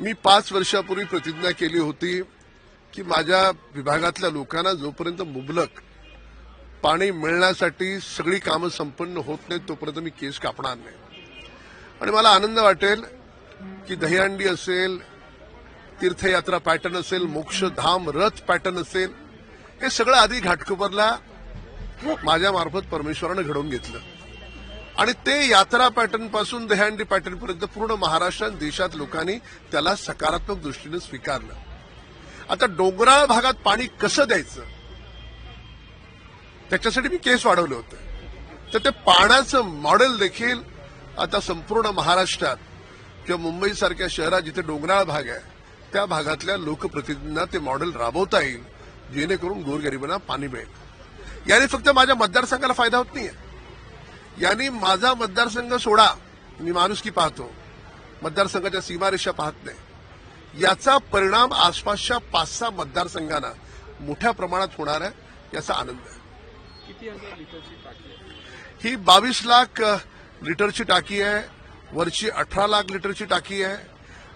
मी 5 वर्षापूर्वी प्रतिज्ञा केली होती की माझ्या विभागातल्या लोकांना जोपर्यंत मुबलक पाणी मिळण्यासाठी सगळी कामं संपन्न होत नाहीत तोपर्यंत मी केस कापणार नाही. आणि मला आनंद वाटेल की दहीहंडी असेल, तीर्थयात्रा पॅटर्न असेल, मोक्षधाम रथ पॅटर्न असेल, हे सगळं आधी घाटकोपरला माझ्यामार्फत परमेश्वरानं घडवून घेतलं आणि ते यात्रा पॅटर्न पासून दहीहंडी पॅटर्न पर्यंत पूर्ण महाराष्ट्रात देशात लोकांनी त्याला सकारात्मक दृष्टीने स्वीकारलं. आता डोंगराळ भागात पाणी कसं द्यायचं त्याच्यासाठी मी केस वाढवले होते. तर ते पाण्याचं मॉडेल देखील आता संपूर्ण महाराष्ट्रात किंवा मुंबईसारख्या शहरात जिथे डोंगराळ भाग आहे त्या भागातल्या लोकप्रतिनिधींना ते मॉडेल राबवता येईल जेणेकरून गोरगरिबांना पाणी मिळेल. याने फक्त माझ्या मतदारसंघाला फायदा होत नाहीये. यांनी माझा मतदारसंघ सोडा, मी माणुसकी पाहतो, मतदारसंघाच्या सीमारेषा पाहत नाही. याचा परिणाम आसपासच्या 5-6 मतदारसंघांना मोठ्या प्रमाणात होणार आहे, याचा आनंद आहे. किती हजार लिटरची टाकी आहे? ही 22 लाख लिटरची टाकी आहे, वरची 18 लाख लिटरची टाकी आहे,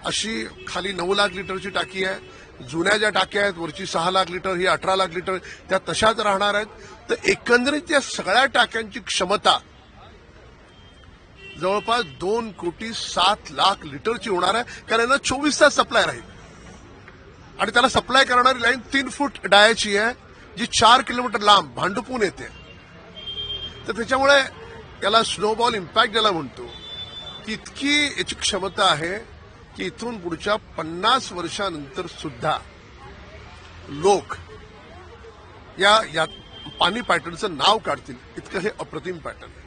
अशी खाली 9 लाख लिटरची टाकी आहे. जुन्या ज्या टाक्या आहेत वरची 6 लाख लिटर, ही 18 लाख लिटर, त्या तशाच राहणार आहेत. तर एकंदरीत या सगळ्या टाक्यांची क्षमता जवळपास 2,07,00,000 लिटरची होणार आहे. कारण यांना 24 तास सप्लाय राहील आणि त्याला सप्लाय करणारी लाईन 3 फूट डायाची आहे, जी 4 किलोमीटर लांब भांडुपून येते. तर त्याच्यामुळे याला स्नोबॉल इम्पॅक्ट ज्याला म्हणतो की इतकी याची क्षमता आहे की इथून पुढच्या 50 वर्षानंतर सुद्धा लोक या पाणी पॅटर्नचं नाव काढतील, इतकं हे अप्रतिम पॅटर्न आहे.